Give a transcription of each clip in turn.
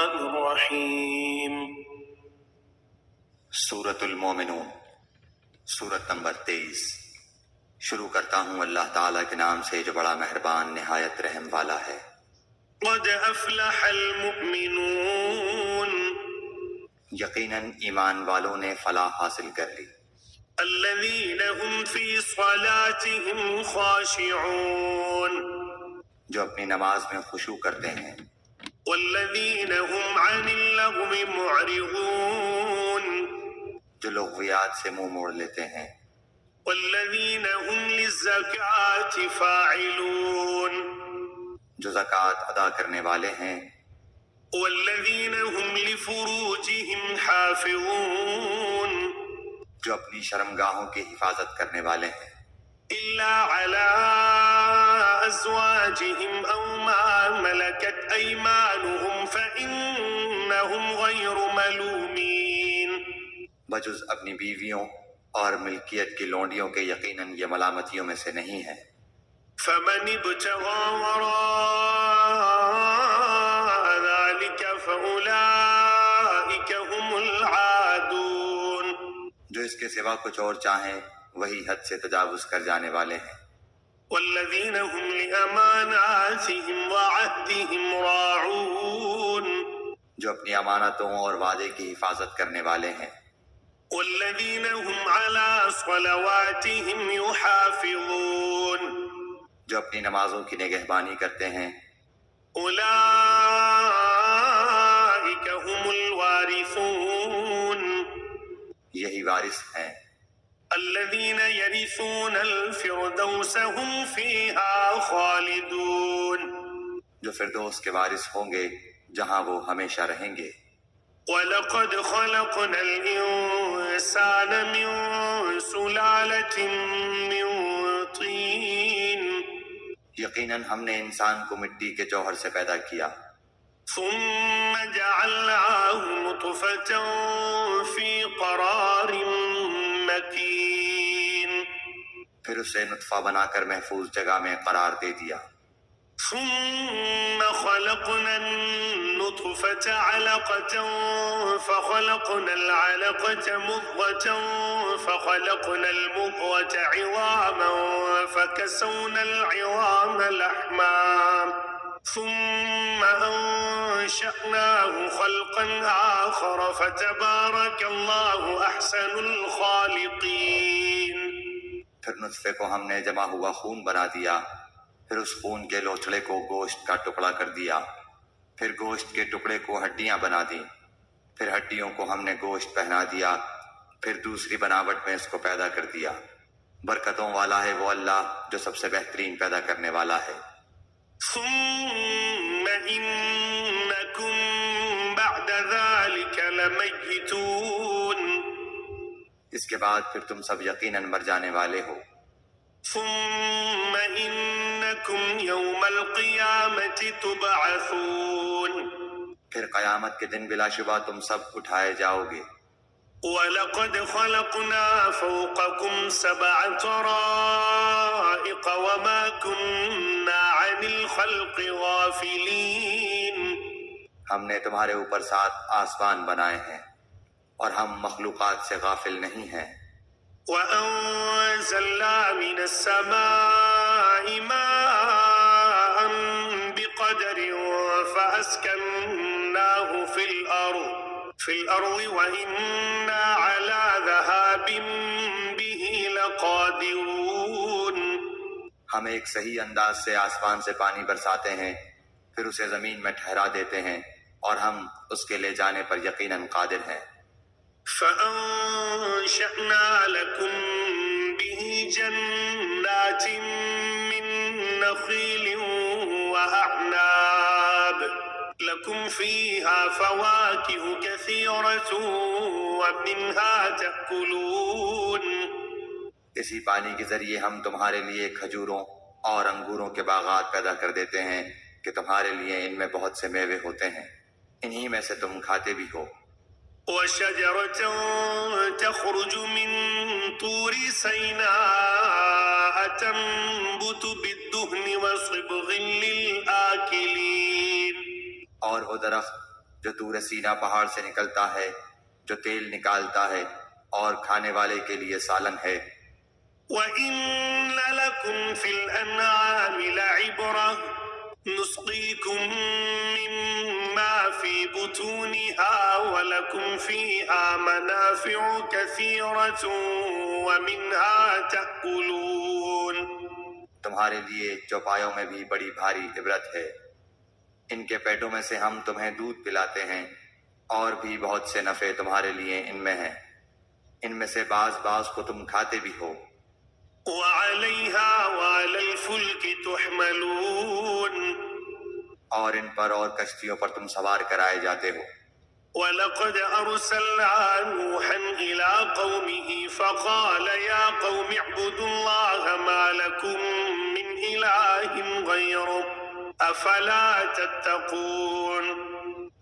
الرحمن الرحیم۔ سورۃ المومنون، سورت نمبر 23۔ شروع کرتا ہوں اللہ تعالیٰ کے نام سے جو بڑا مہربان نہایت رحم والا ہے۔ قد افلح المؤمنون، یقیناً ایمان والوں نے فلاح حاصل کر لی۔ الذین هم فی صلاتهم خاشعون، جو اپنی نماز میں خشوع کرتے ہیں۔ والذین هم عن اللغو معرضون، جو لغویات سے منہ موڑ لیتے ہیں۔ والذین هم للزکاة فاعلون، جو زکوٰۃ ادا کرنے والے ہیں۔ والذین هم لفروجهم حافظون، جو اپنی شرمگاہوں کی حفاظت کرنے والے ہیں۔ إلا على أزواجهم أو ما ملكت أيمانهم فإنهم غير ملومين، بجز اپنی بیویوں اور ملکیت کی لونڈیوں کے یقیناً یہ ملامتیوں میں سے نہیں ہے۔ فمن ابتغى وراء ذلك فأولئك هم العادون، جو اس کے سوا کچھ اور چاہیں وہی حد سے تجاوز کر جانے والے ہیں۔ والذين هم لأماناتهم وعهدهم راعون، جو اپنی امانتوں اور وعدے کی حفاظت کرنے والے ہیں۔ والذين هم على صلواتهم يحافظون، جو اپنی نمازوں کی نگہبانی کرتے ہیں۔ أولئك هم الوارثون، یہی وارث ہیں۔ الذين يرثون الفردوس هم فيها خالدون، جو فردوس کے وارث ہوں گے جہاں وہ ہمیشہ رہیں گے۔ وَلَقَدْ خَلَقْنَا الْإِنسَانَ مِنْ سُلَالَةٍ مِنْ طِينٍ، یقیناً ہم نے انسان کو مٹی کے جوہر سے پیدا کیا، ثُمَّ جَعَلْنَاهُ نُطْفَةً فِي قَرَارٍ مَكِينٍ، پھر اسے نطفہ بنا کر محفوظ جگہ میں قرار دے دیا۔ ثم خلقنا النطفة علقة فخلقنا العلقة مضغة فخلقنا المضغة عظاما فكسونا العظام لحما ثم أنشأناه خلقا آخر فتبارك الله أحسن الخالقين۔ پھر نطفے کو ہم نے جمع ہوا خون بنا دیا، پھر اس خون کے لوچڑے کو گوشت کا ٹکڑا کر دیا، پھر گوشت کے ٹکڑے کو ہڈیاں بنا دیں، پھر ہڈیوں کو ہم نے گوشت پہنا دیا، پھر دوسری بناوٹ میں اس کو پیدا کر دیا۔ برکتوں والا ہے وہ اللہ جو سب سے بہترین پیدا کرنے والا ہے۔ ثم إنكم بعد ذلك لميتون، اس کے بعد پھر تم سب یقیناً مر جانے والے ہو۔ ثم إنكم يوم القيامة تبعثون، پھر قیامت کے دن بلا شبہ تم سب اٹھائے جاؤ گے۔ وَلَقَدْ خَلَقْنَا فَوْقَكُمْ سَبْعَ طَرَائِقَ وَمَا كُنَّا عَنِ الْخَلْقِ غَافِلِينَ، ہم نے تمہارے اوپر 7 آسمان بنائے ہیں اور ہم مخلوقات سے غافل نہیں ہیں۔ وَأَنزَلْنَا مِنَ السَّمَاءِ مَاءً بِقَدَرٍ فَأَسْكَنَّاهُ فِي الْأَرْضِ وَإِنَّا عَلَى ذَهَابٍ بِهِ لَقَادِرُونَ، ہم ایک صحیح انداز سے آسمان سے پانی برساتے ہیں، پھر اسے زمین میں ٹھہرا دیتے ہیں اور ہم اس کے لے جانے پر یقیناً قادر ہیں۔ فَأَنشَأْنَا لَكُم بِهِ جَنَّاتٍ مِّن نَّخِيلٍ وَأَعْنَابٍ لَكُمْ فِيهَا فَوَاكِهُ كَثِيرَةٌ وَمِنْهَا تَأْكُلُونَ، اسی پانی کے ذریعے ہم تمہارے لیے کھجوروں اور انگوروں کے باغات پیدا کر دیتے ہیں کہ تمہارے لیے ان میں بہت سے میوے ہوتے ہیں، انہی میں سے تم کھاتے بھی ہو۔ وَشَجَرَةً تَخْرُجُ مِن طُورِ سَيْنَاءَ تَنبُتُ بِالدُّهْنِ وَصِبْغٍ لِّلْآكِلِينَ، اور وہ درخت جو طور سینا پہاڑ سے نکلتا ہے، جو تیل نکالتا ہے اور کھانے والے کے لیے سالن ہے۔ وَإِنَّ لَكُمْ فِي الْأَنْعَامِ لَعِبْرَةً نُسْقِيكُم مِّمَّا فِي بُطُونِهَا وَلَكُمْ فِيهَا مَنَافِعُ كَثِيرَةٌ وَمِنْهَا تَأْكُلُونَ۔ تمہارے لیے چوپایوں میں بھی بڑی بھاری عبرت ہے، ان کے پیٹوں میں سے ہم تمہیں دودھ پلاتے ہیں، اور بھی بہت سے نفع تمہارے لیے ان میں ہیں، ان میں سے بعض کو تم کھاتے بھی ہو۔ وَعَلَيْهَا وَعَلَى الْفُلْكِ تُحْمَلُونَ۔ اور ان پر اور کشتیوں پر تم سوار کرائے جاتے ہو۔ وَلَقَدْ أَرْسَلْنَا نُوحًا إِلَىٰ قَوْمِهِ فَقَالَ يَا قَوْمِ اعْبُدُوا اللَّهَ مَا لَكُم مِّنْ إِلَٰهٍ غَيْرُهُ أَفَلَا تَتَّقُونَ۔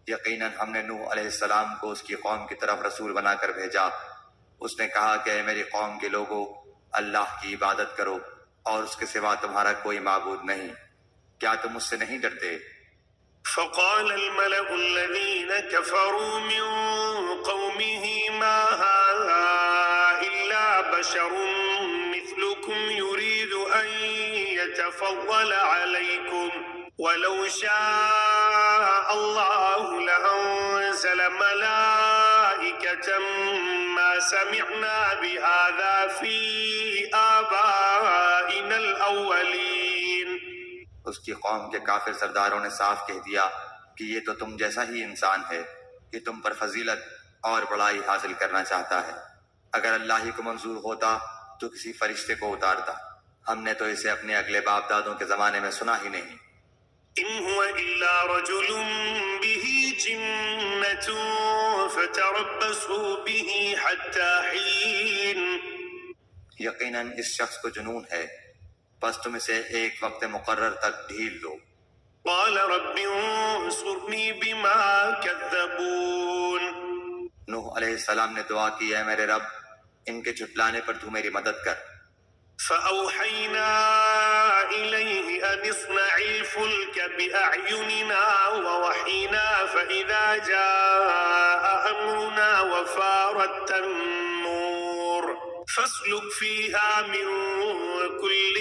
یقیناً ہم نے نوح علیہ السلام کو اس کی قوم کی طرف رسول بنا کر بھیجا۔ اس نے کہا کہ اے میری قوم کے لوگو، اللہ کی عبادت کرو اور اس کے سوا تمہارا کوئی معبود نہیں، کیا تم اس سے نہیں ڈرتے؟ فقال الملأ الذين كفروا من قومه ما هذا إلا بشر مثلكم يريد أن يتفضل عليكم ولو شاء الله لأنزل ملائكة ما سمعنا بهذا في آبائنا الأولين۔ اس کی قوم کے کافر سرداروں نے صاف کہہ دیا کہ یہ تو تم جیسا ہی انسان ہے، یہ تم پر فضیلت اور بڑائی حاصل کرنا چاہتا ہے۔ اگر اللہ ہی کو منظور ہوتا تو کسی فرشتے کو اتارتا، ہم نے تو اسے اپنے اگلے باپ دادوں کے زمانے میں سنا ہی نہیں۔ إن هو إلا رجل به جنة فتربصوا به حتى حين۔ یقیناً اس شخص کو جنون ہے، بس تم اسے ایک وقت مقرر تک ڈھیل دو۔ قال رب انصرني بما كذبون۔ نوح علیہ السلام نے دعا کی، اے میرے رب، ان کے جھٹلانے پر تو میری مدد کر۔ فأوحينا إليه أن اصنع الفلك بأعيننا ووحينا فإذا جاء أمرنا وفارت النور فاسلك فيها من كل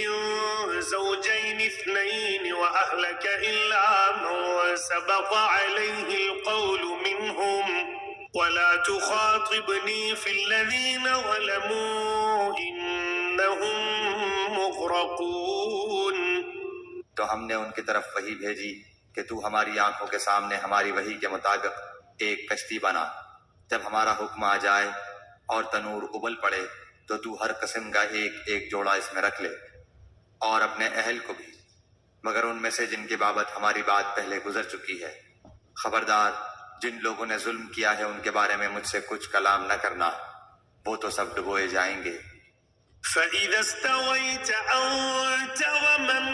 زوجين اثنين وأهلك إلا من سبق عليه القول منهم ولا تخاطبني في الذين ظلموا إنهم مغرقون۔ تو ہم نے ان کی طرف وحی بھیجی کہ تو ہماری آنکھوں کے سامنے ہماری وحی کے مطابق ایک کشتی بنا، جب ہمارا حکم آ جائے اور تنور ابل پڑے تو تو ہر قسم کا ایک جوڑا اس میں رکھ لے، اور اپنے اہل کو بھی، مگر ان میں سے جن کے بابت ہماری بات پہلے گزر چکی ہے۔ خبردار، جن لوگوں نے ظلم کیا ہے ان کے بارے میں مجھ سے کچھ کلام نہ کرنا، وہ تو سب ڈبوئے جائیں گے۔ فإذا استويت أنت ومن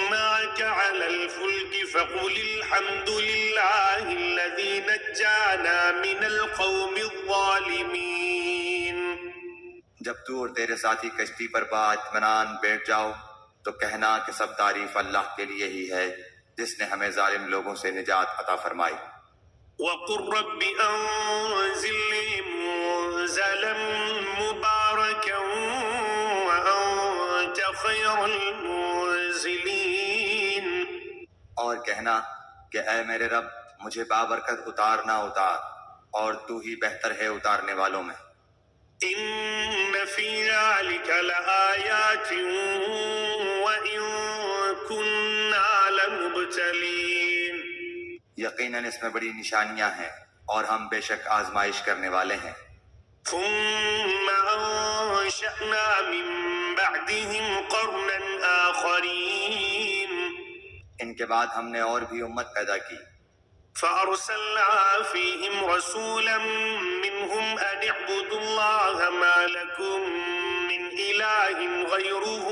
معك على الفلك فقل الحمد لله الذي نجانا من القوم الظالمين۔ جب تو اور تیرے ساتھی کشتی پر باطمینان بیٹھ جاؤ تو کہنا کہ سب تعریف اللہ کے لیے ہی ہے جس نے ہمیں ظالم لوگوں سے نجات عطا فرمائی۔ وقل رب أنزلني منزلا مباركا وأنت خير المنزلين۔ اور کہنا کہ اے میرے رب، مجھے بابرکت اتارنا اتار، اور تو ہی بہتر ہے اتارنے والوں میں۔ إن في ذلك لآيات وإن كنا لمبتلين۔ یقیناً اس میں بڑی نشانیاں ہیں اور ہم بے شک آزمائش کرنے والے ہیں۔ ثم أنشأنا من بعدهم قرنا آخرين۔ ان کے بعد ہم نے اور بھی امت پیدا کی، فأرسلنا فيهم رسولا منهم أن اعبدوا الله ما لكم من إله غيره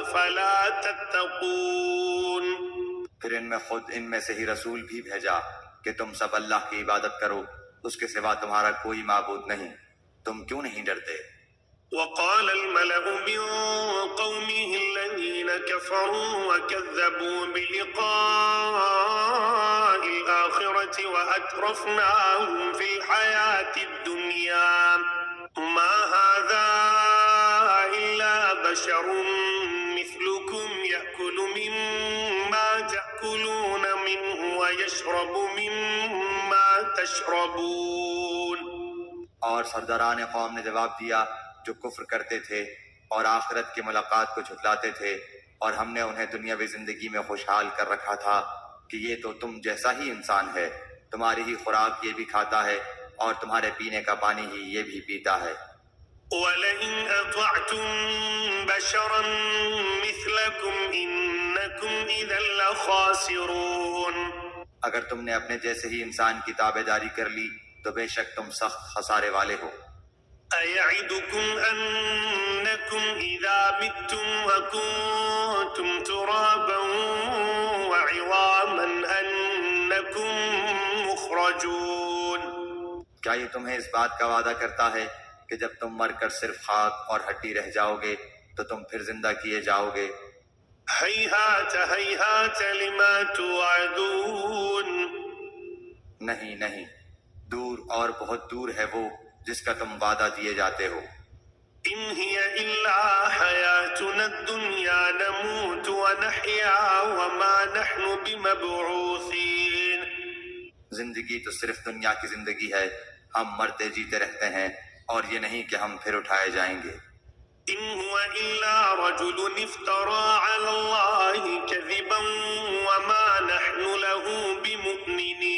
أفلا تتقون۔ پھر ان میں سے ہی رسول بھی بھیجا کہ تم سب اللہ کی عبادت کرو، اس کے سوا تمہارا کوئی معبود نہیں، تم کیوں نہیں ڈرتے؟ وقال الملأ من قومه الذين كفروا وكذبوا بلقاء الآخرة وأترفناهم في الحياة الدنيا ما هذا إلا بشر مثلكم يأكل مما تأكلون منه ويشرب مما تشربون. اور سرداران قوم نے جواب دیا جو کفر کرتے تھے اور آخرت کی ملاقات کو جھٹلاتے تھے، اور ہم نے انہیں دنیاوی زندگی میں خوشحال کر رکھا تھا کہ یہ تو تم جیسا ہی انسان ہے، تمہاری ہی خوراک یہ بھی کھاتا ہے اور تمہارے پینے کا پانی ہی یہ بھی پیتا ہے۔ وَلَئِنْ أَطَعْتُمْ بَشَرًا مِثْلَكُمْ إِنَّكُمْ إِذًا لَخَاسِرُونَ۔ اگر تم نے اپنے جیسے ہی انسان کی تابع داری کر لی تو بے شک تم سخت خسارے والے ہو۔ أَيَعِدُكُمْ أَنَّكُمْ إِذَا مِتُّمْ وَكُنْتُمْ تُرَابًا وَعِظَامًا أَنَّكُمْ مُخْرَجُونَ۔ کیا یہ تمہیں اس بات کا وعدہ کرتا ہے کہ جب تم مر کر صرف خاک اور ہڈی رہ جاؤ گے تو تم پھر زندہ کیے جاؤ گے؟ هيهات هيهات لما توعدون۔ نہیں نہیں، دور اور بہت دور ہے وہ جس کا تم وعدہ دیے جاتے ہو۔ إن هي إلا حياتنا الدنيا نموت ونحيا وما نحن بمبعوثين۔ زندگی تو صرف دنیا کی زندگی ہے، ہم مرتے جیتے رہتے ہیں اور یہ نہیں کہ ہم پھر اٹھائے جائیں گے۔ إن هو إلا رجل افترى على الله كذبا وما نحن له بمؤمنين۔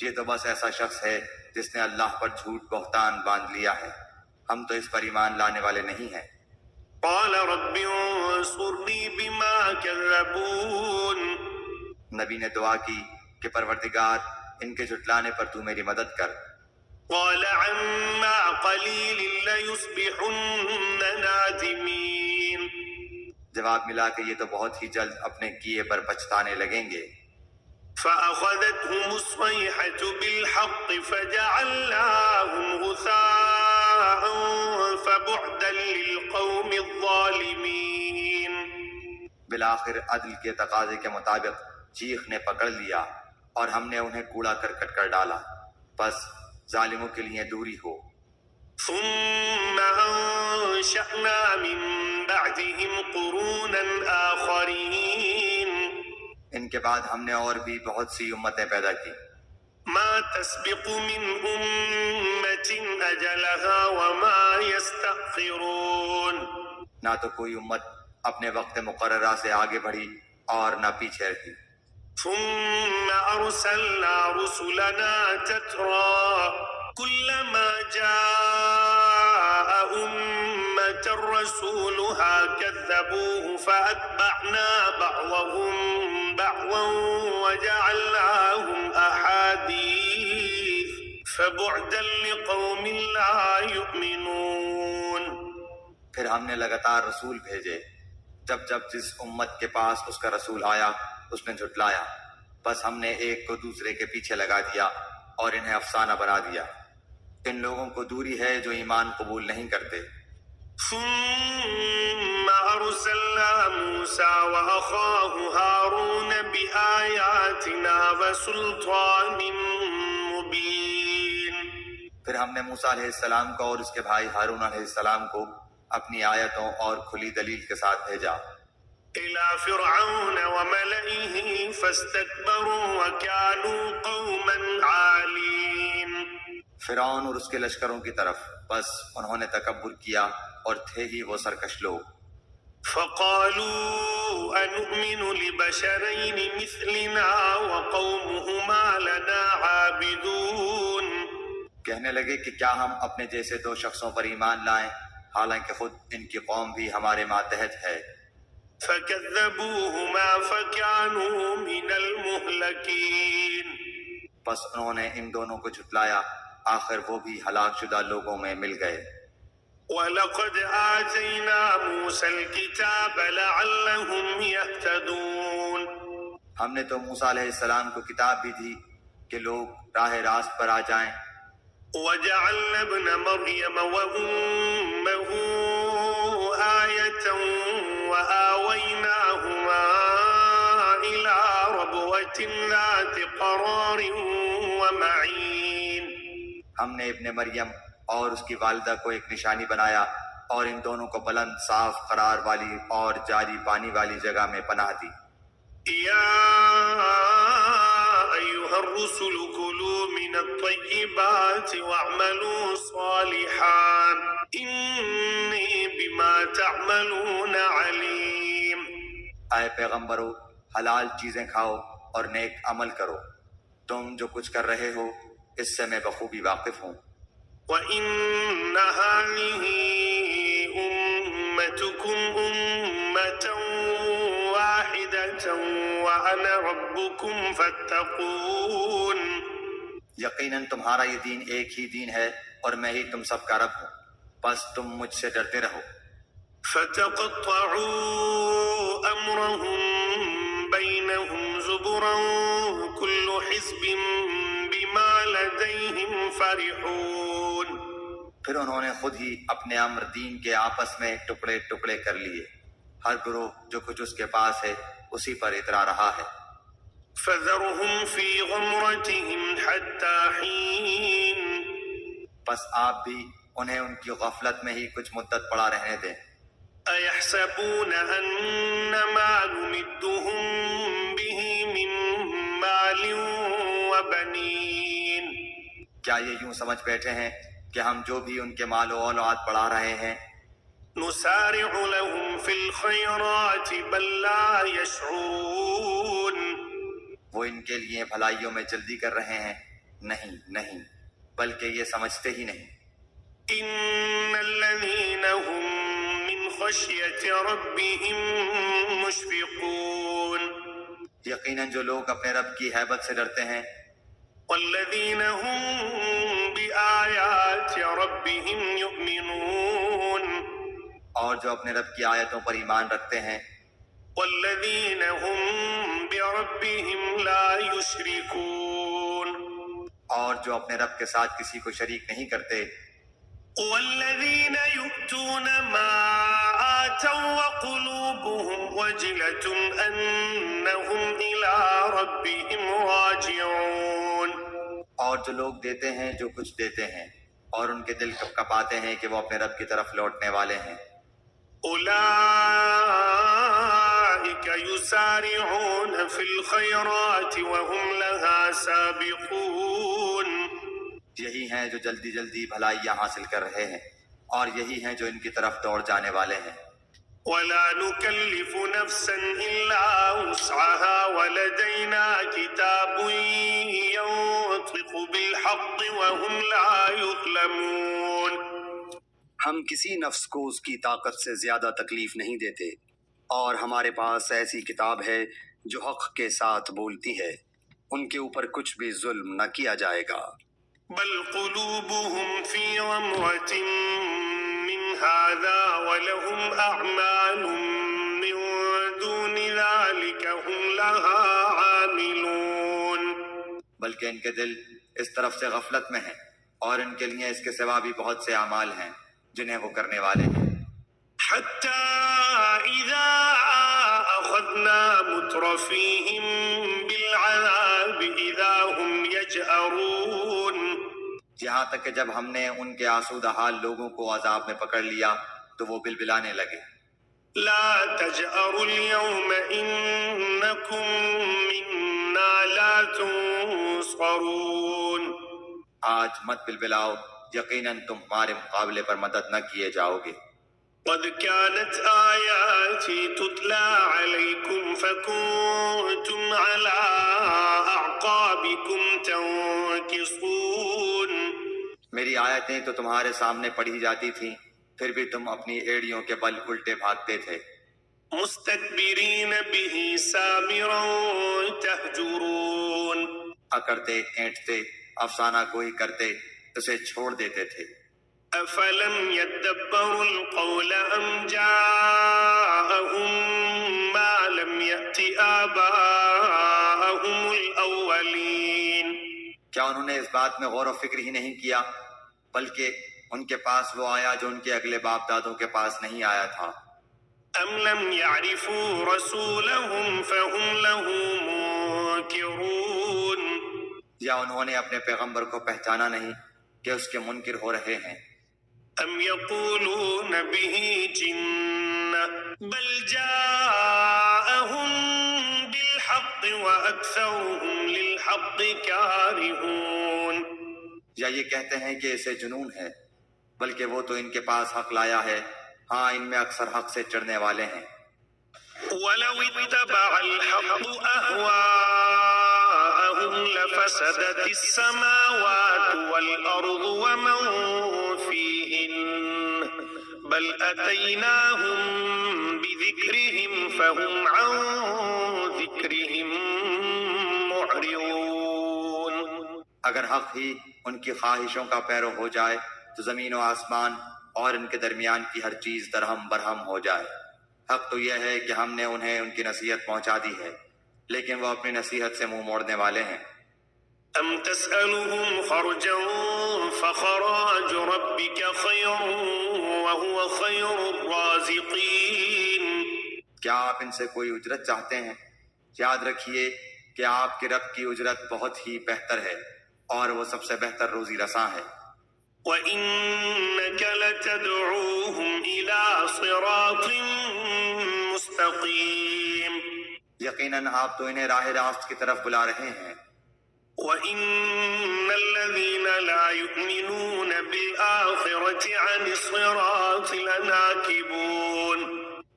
یہ تو بس ایسا شخص ہے جس نے اللہ پر جھوٹ بہتان باندھ لیا ہے، ہم تو اس پر ایمان لانے والے نہیں ہیں۔ قال رب انصرني بما كذبون۔ نبی نے دعا کی کہ پروردگار ان کے جھٹلانے پر تو میری مدد کر۔ قال عما قليل ليصبحن نادمين۔ جواب ملا کہ یہ تو بہت ہی جلد اپنے کیے پر پچھتانے لگیں گے۔ فأخذتهم الصيحة بالحق فجعلناهم غثاء فبعدا للقوم الظالمين۔ بالآخر عدل کے تقاضے کے مطابق چیخ نے پکڑ لیا اور ہم نے انہیں کوڑا کرکٹ کر ڈالا، بس ظالموں کے لیے دوری ہو۔ ثم أنشأنا من بعدهم قرونا آخرين۔ ان کے بعد ہم نے اور بھی بہت سی امتیں پیدا کی۔ ما تسبق من أمة أجلها وما يستأخرون۔ نہ تو کوئی امت اپنے وقت مقررہ سے آگے بڑھی اور نہ پیچھے رہی۔ ثم أرسلنا رسلنا تترى كلما جاء أمة رسولها كذبوه فأتبعنا بعضهم بعضا وجعلناهم أحاديث فبعدا لقوم لا يؤمنون۔ پھر ہم نے لگاتار رسول بھیجے، جب جب جس امت کے پاس اس کا رسول آیا اس نے جھٹلایا، بس ہم نے ایک کو دوسرے کے پیچھے لگا دیا اور انہیں افسانہ بنا دیا۔ ان لوگوں کو دوری ہے جو ایمان قبول نہیں کرتے۔ ثم أرسلنا موسى وأخاه هارون بآياتنا وسلطان مبين۔ پھر ہم نے موسیٰ علیہ السلام کو اور اس کے بھائی ہارون علیہ السلام کو اپنی آیتوں اور کھلی دلیل کے ساتھ بھیجا۔ إلى فرعون وملئه فاستكبروا وكانوا قوما عالين۔ فرعون اور اس کے لشکروں کی طرف، بس انہوں نے تکبر کیا اور تھے ہی وہ سرکش لوگ۔ فقالوا أنؤمن لبشرين مثلنا وقومهما لنا عابدون۔ کہنے لگے کہ کیا ہم اپنے جیسے دو شخصوں پر ایمان لائیں حالانکہ خود ان کی قوم بھی ہمارے ماتحت ہے۔ فكذبوهما فكانوا من المهلكين۔ بس انہوں نے ان دونوں کو جھٹلایا، آخر وہ بھی ہلاک شدہ لوگوں میں مل گئے۔ وَلَقَدْ آتَيْنَا مُوسَى الْكِتَابَ لَعَلَّهُمْ يَهْتَدُونَ۔ ہم نے تو موسیٰ علیہ السلام کو کتاب بھی دی کہ لوگ راہ راست پر آ جائیں۔ وَجَعَلْنَا ابْنَ مَرْيَمَ وَأُمَّهُ آيَةً وَآوَيْنَاهُمَا إِلَى رَبْوَةٍ شجرة ذات قرار ومعين. ہم نے ابن مریم اور اس کی والدہ کو ایک نشانی بنایا اور ان دونوں کو بلند صاف قرار والی اور جاری پانی والی جگہ میں پناہ دی۔ يا أيها الرسل كلوا من الطيبات واعملوا صالحا إني بما تعملون عليم. اے پیغمبرو، حلال چیزیں کھاؤ اور نیک عمل کرو، تم جو کچھ کر رہے ہو اس سے میں بخوبی واقف ہوں۔ وَإِنَّ هَٰذِهِ أُمَّتُكُمْ أُمَّةً وَاحِدَةً وَأَنَا رَبُّكُمْ فَاتَّقُونِ. یقیناً تمہارا یہ دین ایک ہی دین ہے اور میں ہی تم سب کا رب ہوں، بس تم مجھ سے ڈرتے رہو۔ فَتَقَطَّعُوا أَمْرَهُم بَيْنَهُمْ زُبُرًا كُلُّ حِزْبٍ بِمَا لَدَيْهِمْ فَرِحُونَ. پھر انہوں نے خود ہی اپنے امر دین کے آپس میں ٹکڑے ٹکڑے کر لیے، ہر گروہ جو کچھ اس کے پاس ہے اسی پر اترا رہا ہے۔ فَذَرْهُمْ فِي غَمْرَتِهِمْ حَتَّى حِينٍ. بس آپ بھی انہیں ان کی غفلت میں ہی کچھ مدت پڑا رہنے دیں۔ أَيَحْسَبُونَ أَنَّ مَا نُمِدُّهُم بِهِ مِن مَّالٍ وَبَنِينَ. کیا یہ یوں سمجھ بیٹھے ہیں کہ ہم جو بھی ان کے مال و اولاد بڑھا رہے ہیں نُسَارِعُ لَهُمْ فِي الْخَيْرَاتِ بَل لَّا يَشْعُرُونَ. وہ ان کے لیے بھلائیوں میں جلدی کر رہے ہیں؟ نہیں نہیں، بلکہ یہ سمجھتے ہی نہیں۔ إِنَّ الَّذِينَ هُم مِّنْ خَشْيَةِ رَبِّهِم مُّشْفِقُونَ. یقیناً جو لوگ اپنے رب کی ہیبت سے ڈرتے ہیں وَالَّذِينَ هُم بِآيَاتِ رَبِّهِمْ يُؤْمِنُونَ. اور جو اپنے رب کی آیتوں پر ایمان رکھتے ہیں وَالَّذِينَ هُم بِرَبِّهِمْ لَا يُشْرِكُونَ. اور جو اپنے رب کے ساتھ کسی کو شریک نہیں کرتے وَالَّذِينَ يُؤْتُونَ مَا آتَوا وَقُلُوبُهُمْ وَجِلَةٌ أَنَّهُمْ إِلَىٰ رَبِّهِمْ رَاجِعُونَ. اور جو لوگ دیتے ہیں جو کچھ دیتے ہیں اور ان کے دل کپاتے ہیں کہ وہ اپنے رب کی طرف لوٹنے والے ہیں۔ أُولَٰئِكَ يُسَارِعُونَ فِي الْخَيْرَاتِ وَهُمْ لَهَا سَابِقُونَ. یہی ہیں جو جلدی جلدی بھلائیاں حاصل کر رہے ہیں اور یہی ہیں جو ان کی طرف دوڑ جانے والے ہیں۔ وَلَا نُكَلِّفُ نَفْسًا إِلَّا وُسْعَهَا وَلَدَيْنَا كِتَابٌ يَنطِقُ بِالْحَقِّ وَهُمْ لَا يُظْلَمُونَ. ہم کسی نفس کو اس کی طاقت سے زیادہ تکلیف نہیں دیتے، اور ہمارے پاس ایسی کتاب ہے جو حق کے ساتھ بولتی ہے، ان کے اوپر کچھ بھی ظلم نہ کیا جائے گا۔ بل قلوبهم في غمرة من هذا ولهم أعمال من دون ذلك هم لها عاملون. بلکہ ان کے دل اس طرف سے غفلت میں ہیں اور ان کے لیے اس کے سوا بھی بہت سے اعمال ہیں جنہیں وہ کرنے والے ہیں۔ حتى إذا أخذنا مترفيهم بالعذاب إذا هم يجأرون. یہاں تک کہ جب ہم نے ان کے آسودہ حال لوگوں کو عذاب میں پکڑ لیا تو وہ بلبلانے لگے۔ لا تجأروا اليوم إنكم منا لا تنصرون. آج مت بلبلاؤ، یقیناً تم ہمارے مقابلے پر مدد نہ کیے جاؤ گے۔ قد كانت آياتي تتلى عليكم فكنتم على أعقابكم تنكصون. میری آیتیں تو تمہارے سامنے پڑھی جاتی تھیں، پھر بھی تم اپنی ایڑیوں کے بل الٹے بھاگتے تھے۔ مستكبرين به سامرا تهجرون. اکڑتے اینٹتے افسانہ گوئی کرتے اسے چھوڑ دیتے تھے۔ أفلم يدبروا القول أم جاءهم ما لم يأت آباءهم الأولين. کیا انہوں نے اس بات میں غور و فکر ہی نہیں کیا بلکہ ان کے پاس وہ آیا جو ان کے اگلے باپ دادوں کے پاس نہیں آیا تھا؟ أم لم يعرفوا رسولهم فهم له منكرون. یا انہوں نے اپنے پیغمبر کو پہچانا نہیں کہ اس کے منکر ہو رہے ہیں؟ أم يقولون به جنة بل جاءهم بالحق وأكثرهم للحق كارهون. یا یہ کہتے ہیں کہ اسے جنون ہے، بلکہ وہ تو ان کے پاس حق لایا ہے، ہاں ان میں اکثر حق سے چڑھنے والے ہیں. ولو اتبع الحق أهواءهم لفسدت السماوات والأرض ومن فيهن بل أتيناهم بذكرهم فهم عن ذكرهم معرضون. اگر حق ہی ان کی خواہشوں کا پیرو ہو جائے تو زمین و آسمان اور ان کے درمیان کی ہر چیز درہم برہم ہو جائے. حق تو یہ ہے کہ ہم نے انہیں ان کی نصیحت پہنچا دی ہے، لیکن وہ اپنی نصیحت سے منہ موڑنے والے ہیں. أم تسألهم خرجا فخراج ربك خير وهو خير الرازقين. کیا آپ ان سے کوئی اجرت چاہتے ہیں؟ یاد رکھیے کہ آپ کے رب کی اجرت بہت ہی بہتر ہے اور وہ سب سے بہتر روزی رساں ہے. وإنك لتدعوهم إلى صراط مستقيم. یقیناً آپ تو انہیں راہ راست کی طرف بلا رہے ہیں. وإن الذين لا يؤمنون بالآخرة عن الصراط لناكبون.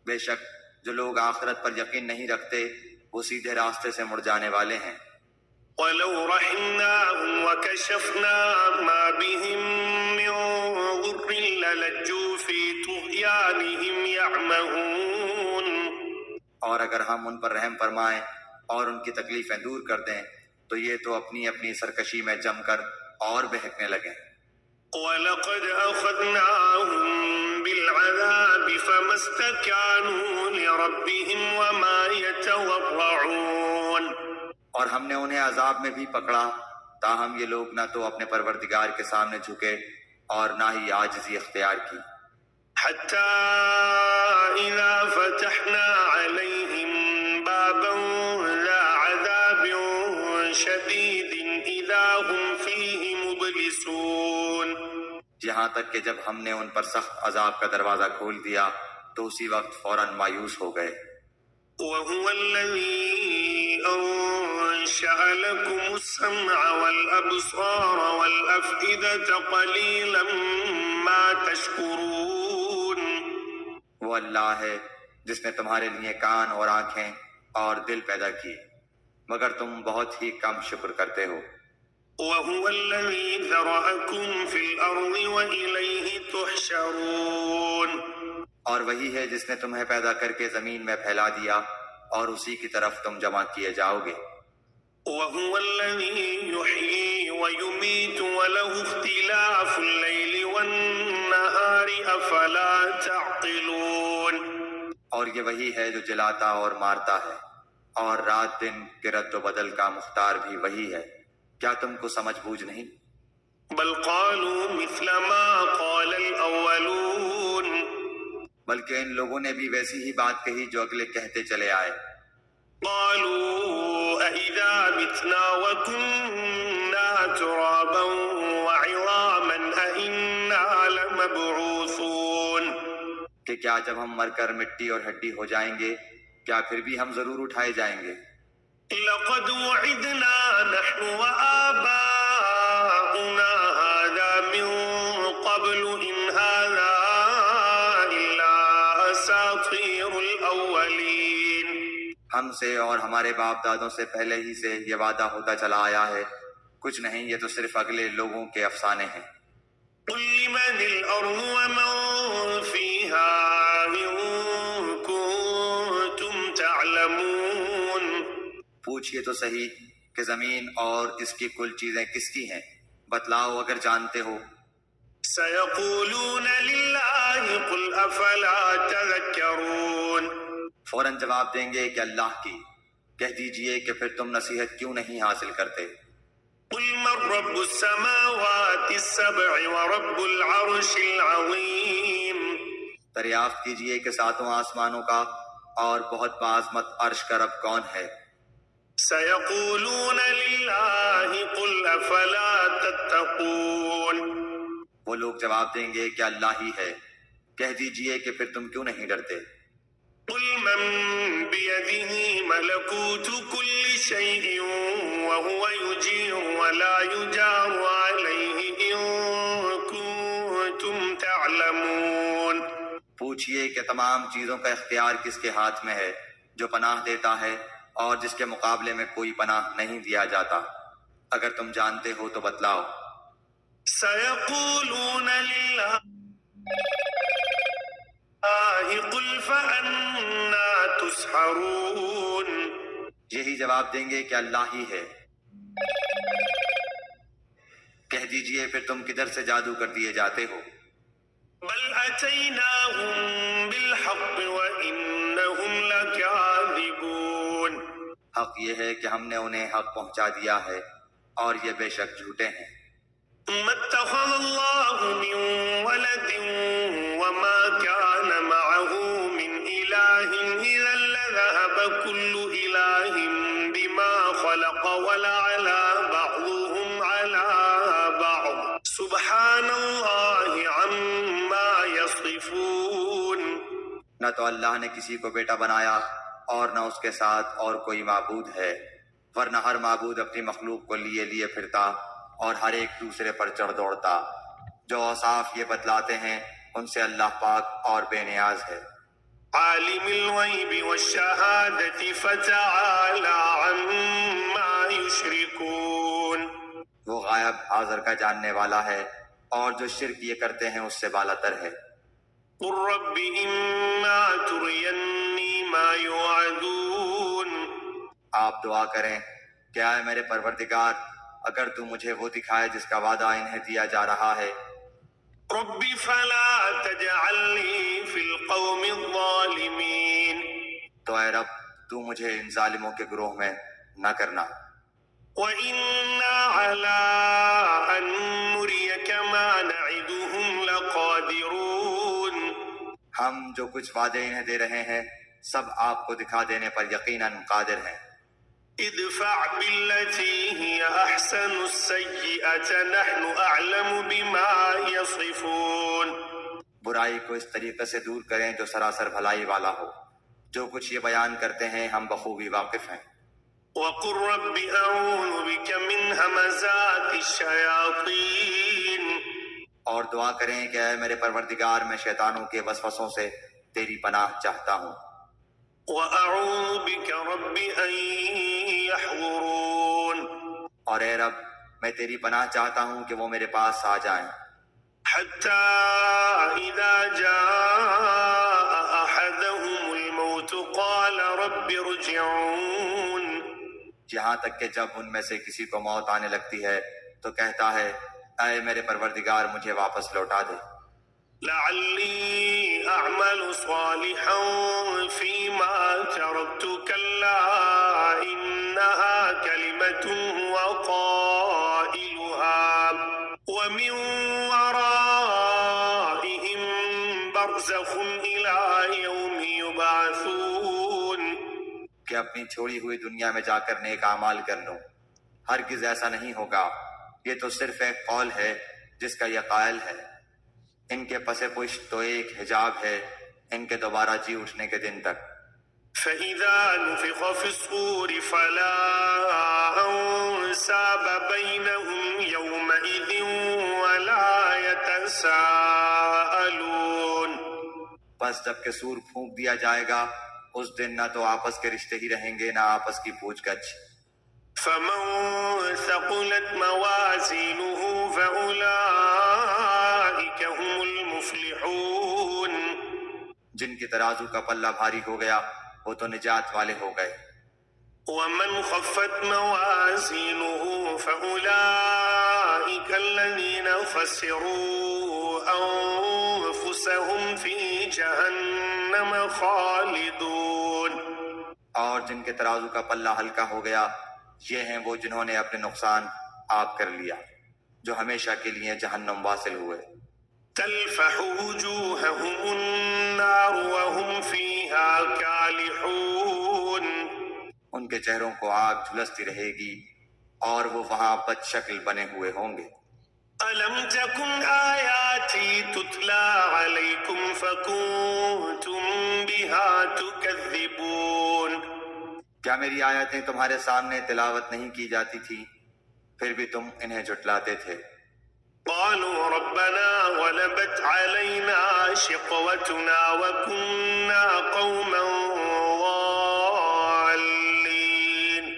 بے شک جو لوگ آخرت پر یقین نہیں رکھتے وہ سیدھے راستے سے مڑ جانے والے ہیں. ولو رحمناهم وكشفنا ما بهم من ضر للجوا في طغيانهم يعمهون. اور اگر ہم ان پر رحم فرمائیں اور ان کی تکلیفیں دور کر دیں تو یہ تو اپنی اپنی سرکشی میں جم کر اور بہکنے لگیں. وَلَقَدْ أَخَذْنَاهُمْ بِالْعَذَابِ فَمَا اسْتَكَانُوا لِرَبِّهِمْ وَمَا يَتَوَضَّعُونَ. اور ہم نے انہیں عذاب میں بھی پکڑا، تاہم یہ لوگ نہ تو اپنے پروردگار کے سامنے جھکے اور نہ ہی عاجزی اختیار کی. حَتَّى إِذَا فَتَحْنَا عَلَيْهِمْ بَابًا ذَا عَذَابٍ شَدِيدٍ إِذَا هُمْ فِيهِ مُبْلِسُونَ. یہاں تک کہ جب ہم نے ان پر سخت عذاب کا دروازہ کھول دیا تو اسی وقت فوراً مایوس ہو گئے. وَهُوَ الَّذِي أَنشَأَ لَكُمُ السَّمْعَ وَالْأَبْصَارَ وَالْأَفْئِدَةَ قَلِيلًا مَا تَشْكُرُونَ. وہ اللہ ہے جس نے تمہارے لیے کان اور آنکھیں اور دل پیدا کیے، مگر تم بہت ہی کم شکر کرتے ہو. وَهُوَ الَّذِي ذَرَأَكُمْ فِي الْأَرْضِ وَإِلَيْهِ تُحْشَرُونَ. اور وہی ہے جس نے تمہیں پیدا کر کے زمین میں پھیلا دیا اور اسی کی طرف تم جمع کیے جاؤ گے. وَهُوَ الَّذِي يُحْيِي وَيُمِيتُ وَلَهُ اخْتِلَافُ اللَّيْلِ وَالنَّهَارِ أَفَلَا تَعْقِلُونَ. اور یہ وہی ہے جو جلاتا اور مارتا ہے، اور رات دن کے رد و بدل کا مختار بھی وہی ہے، کیا تم کو سمجھ بوجھ نہیں؟ بل قالوا مثل ما قال الأولون. بلکہ ان لوگوں نے بھی ویسی ہی بات کہی جو اگلے کہتے چلے آئے. قالوا أإذا متنا وكنا ترابا وعظاما أإنا لمبعوثون. کہ کیا جب ہم مر کر مٹی اور ہڈی ہو جائیں گے کیا پھر بھی ہم ضرور اٹھائے جائیں گے؟ لقد وعدنا نحن وآباؤنا هذا من قبل إن هذا إلا أساطير الأولين. ہم سے اور ہمارے باپ دادوں سے پہلے ہی سے یہ وعدہ ہوتا چلا آیا ہے، کچھ نہیں، یہ تو صرف اگلے لوگوں کے افسانے ہیں. قل لمن الأرض ومن فيها إن كنتم تعلمون. پوچھئے تو صحیح کہ زمین اور اس کی کل چیزیں کس کی ہیں، بتلاؤ اگر جانتے ہو. سيقولون لله قل أفلا تذكرون. فوراً جواب دیں گے کہ اللہ کی. کہہ دیجئے کہ پھر تم نصیحت کیوں نہیں حاصل کرتے. قل من رب السماوات السبع ورب العرش العظيم. دریافت کیجئے کہ ساتوں آسمانوں کا اور بہت بعظمت عرش کا رب کون ہے. سيقولون لله قل أفلا تتقون وہ لوگ جواب دیں گے کہ اللہ ہی ہے، کہہ دیجئے کہ پھر تم کیوں نہیں ڈرتے؟ قل من بيده ملكوت كل شيء وهو يجير ولا يجار عليه إن كنتم تعلمون پوچھئے کہ تمام چیزوں کا اختیار کس کے ہاتھ میں ہے، جو پناہ دیتا ہے اور جس کے مقابلے میں کوئی پناہ نہیں دیا جاتا؟ اگر تم جانتے ہو تو بتلاؤ۔ سيقولون لله قل فأنا تسحرون یہی جواب دیں گے کہ اللہ ہی ہے، کہہ دیجئے پھر تم کدھر سے جادو کر دیے جاتے ہو؟ بل أتيناهم بالحق وإنهم لكاذبون حق یہ ہے کہ ہم نے انہیں حق پہنچا دیا ہے اور یہ بے شک جھوٹے ہیں۔ ما اتخذ الله من ولد وما كان معه من إله إذا لذهب كل إله بما خلق ولعلى بعضهم على بعض سبحان الله عما يصفون نہ تو اللہ نے کسی کو بیٹا بنایا اور نہ اس کے ساتھ اور کوئی معبود ہے، ورنہ ہر معبود اپنی مخلوق کو لیے لیے پھرتا اور ہر ایک دوسرے پر چڑھ دوڑتا۔ جو اوصاف یہ بتلاتے ہیں ان سے اللہ پاک اور بے نیاز ہے۔ عالم الغيب والشهادة فتعالى عما يشركون وہ غائب حاضر کا جاننے والا ہے اور جو شرک یہ کرتے ہیں اس سے بالا تر ہے۔ قل رب إما تريني ما يوعدون آپ دعا کریں کہ اے میرے پروردگار اگر تو مجھے وہ دکھائے جس کا وعدہ انہیں دیا جا رہا ہے۔ رب فلا تجعلني في القوم الظالمين تو اے رب تو مجھے ان ظالموں کے گروہ میں نہ کرنا۔ وإنا على أن نريك ما نعدهم لقادرون ہم جو کچھ وعدے انہیں دے رہے ہیں سب آپ کو دکھا دینے پر یقیناً قادر ہیں۔ ادفع بالتي هي أحسن السيئة نحن أعلم بما يصفون برائی کو اس طریقے سے دور کریں جو سراسر بھلائی والا ہو، جو کچھ یہ بیان کرتے ہیں ہم بخوبی واقف ہیں۔ وقل رب أعوذ بك من همزات الشياطين اور دعا کریں کہ اے میرے پروردگار میں شیطانوں کے وسوسوں سے تیری پناہ چاہتا ہوں، وأعوذ بك رب أن يحضرون اور اے رب میں تیری پناہ چاہتا ہوں کہ وہ میرے پاس آ جائیں، حتى إذا جاء أحدهم الموت قال رب ارجعون یہاں تک کہ جب ان میں سے کسی کو موت آنے لگتی ہے تو کہتا ہے اے میرے پروردگار مجھے واپس لوٹا دے، لعلي أعمل صالحا فيما تركت كلا إنها كلمة هو قائلها ومن ورائهم برزخ إلى يوم يبعثون کہ اپنی چھوڑی ہوئی دنیا میں جا کر نیک اعمال کر لوں۔ ہرگز ایسا نہیں ہوگا، یہ تو صرف ایک قول ہے جس کا یہ قائل ہے۔ ان کے پس پشت تو ایک حجاب ہے ان کے دوبارہ جی اٹھنے کے دن تک۔ فإذا نفخ في الصور فلا أنساب بينهم يومئذ ولا يتساءلون بس جب کہ سور پھونک دیا جائے گا اس دن نہ تو آپس کے رشتے ہی رہیں گے نہ آپس کی پوچھ گچھ۔ فمن ثقلت موازينه فأولئك هم المفلحون جن کی ترازو کا پلہ بھاری ہو گیا وہ تو نجات والے ہو گئے۔ ومن خفت موازينه فأولئك الذين خسروا أنفسهم في جهنم خالدون اور جن کے ترازو کا پلہ ہلکا ہو گیا یہ ہیں وہ جنہوں نے اپنے نقصان آپ کر لیا، جو ہمیشہ کے لیے جہنم واصل ہوئے۔ تلفح وجوههم النار وهم فيها كالحون ان کے چہروں کو آگ جھلستی رہے گی اور وہ وہاں بد شکل بنے ہوئے ہوں گے۔ ألم تكن آياتي تتلى عليكم فكنتم بها تكذبون؟ کیا میری آیتیں تمہارے سامنے تلاوت نہیں کی جاتی تھی پھر بھی تم انہیں جھٹلاتے تھے؟ قالوا ربنا غلبت علينا شقوتنا وكنا قوما ضالين۔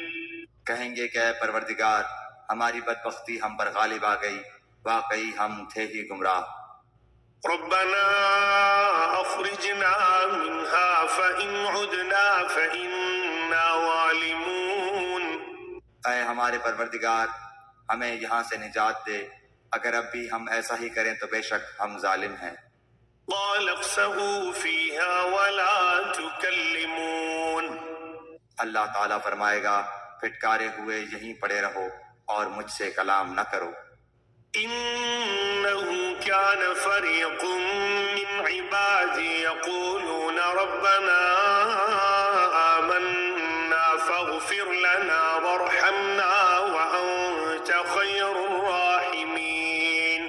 کہیں گے کہ اے پروردگار ہماری بدبختی ہم پر غالب آ گئی، واقعی ہم تھے ہی گمراہ۔ ربنا أخرجنا منها فإن عدنا فإنا ظالمون۔ اے ہمارے پروردگار ہمیں یہاں سے نجات دے، اگر اب بھی ہم ایسا ہی کریں تو بے شک ہم ظالم ہیں۔ قال اخسئوا فيها ولا تكلمون۔ اللہ تعالیٰ فرمائے گا پھٹکارے ہوئے یہیں پڑے رہو اور مجھ سے کلام نہ کرو۔ إنه كان فريق من عبادي يقولون ربنا آمنا فاغفر لنا وارحمنا وأنت خير الراحمين۔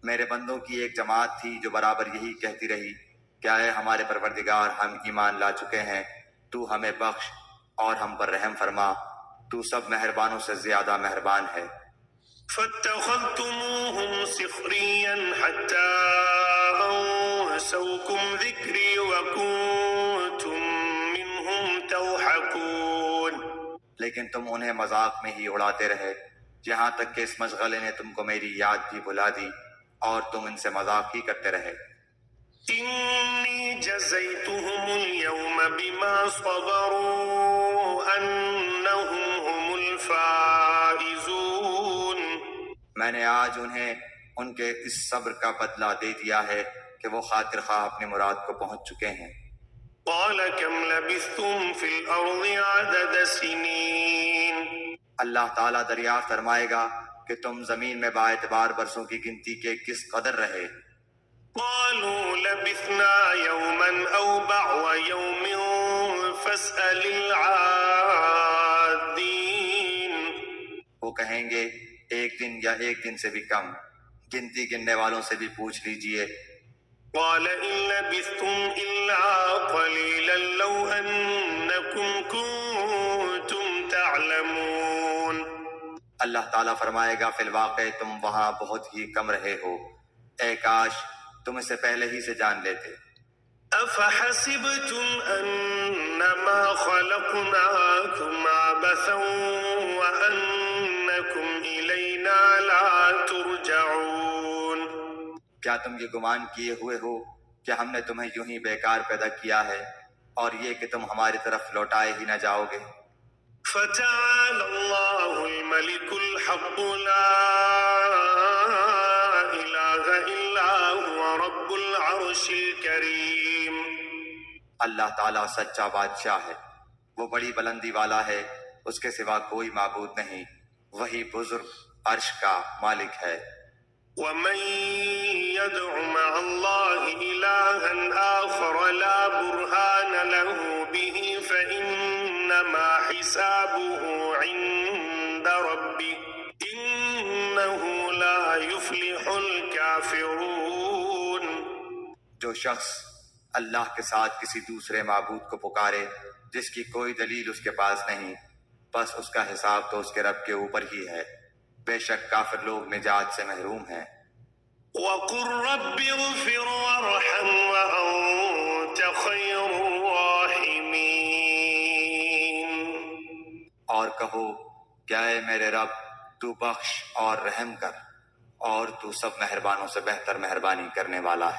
میرے بندوں کی ایک جماعت تھی جو برابر یہی کہتی رہی، کیا اے ہمارے پروردگار ہم ایمان لا چکے ہیں، تو ہمیں بخش اور ہم پر رحم فرما، تو سب مہربانوں سے زیادہ مہربان ہے۔ فاتخذتموهم سخريا حتى أنسوكم ذكري وكنتم منهم تضحكون۔ لیکن تم انہیں مذاق میں ہی اڑاتے رہے، یہاں تک کہ اس مشغلے نے تم کو میری یاد بھی بھلا دی اور تم ان سے مذاق ہی کرتے رہے۔ إني جزيتهم اليوم بما صبروا أنهم هم الفائزون۔ میں نے آج انہیں ان کے اس صبر کا بدلہ دے دیا ہے کہ وہ خاطر خواہ اپنی مراد کو پہنچ چکے ہیں۔ قال كم لبثتم في الأرض عدد سنين؟ اللہ تعالیٰ دریافت فرمائے گا کہ تم زمین میں باعتبار برسوں کی گنتی کے کس قدر رہے؟ قالوا لبثنا يوما أو بعض يوم فاسأل العادين۔ وہ کہیں گے ایک دن یا ایک دن سے بھی کم، گنتی گننے والوں سے بھی پوچھ لیجئے۔ قال إن لبثتم إلا قليلا لو أنكم كنتم تعلمون۔ اللہ تعالیٰ فرمائے گا فی الواقع تم وہاں بہت ہی کم رہے ہو، اے کاش تم اسے پہلے ہی سے جان لیتے۔ أفحسبتم أنما خلقناكم عبثا وأنكم إلينا لا ترجعون۔ کیا تم یہ گمان کیے ہوئے ہو کہ ہم نے تمہیں یوں ہی بیکار پیدا کیا ہے اور یہ کہ تم ہماری طرف لوٹائے ہی نہ جاؤ گے؟ فتعالى الله الملك الحق لا إله إلا هو رب العرش الكريم۔ اللہ تعالیٰ سچا بادشاہ ہے، وہ بڑی بلندی والا ہے، اس کے سوا کوئی معبود نہیں، وہی بزرگ عرش کا مالک ہے۔ ومن يدع مع الله إلها آخر لا برهان له به فإنما حسابه عند ربه إنه لا يفلح الكافرون۔ جو شخص اللہ کے ساتھ کسی دوسرے معبود کو پکارے جس کی کوئی دلیل اس کے پاس نہیں، بس اس کا حساب تو اس کے رب کے اوپر ہی ہے، بے شک کافر لوگ نجات سے محروم ہیں۔ وقل رب اغفر وارحم وأنت خير الراحمين۔ اور کہو کیا اے میرے رب تو بخش اور رحم کر، اور تو سب مہربانوں سے بہتر مہربانی کرنے والا ہے۔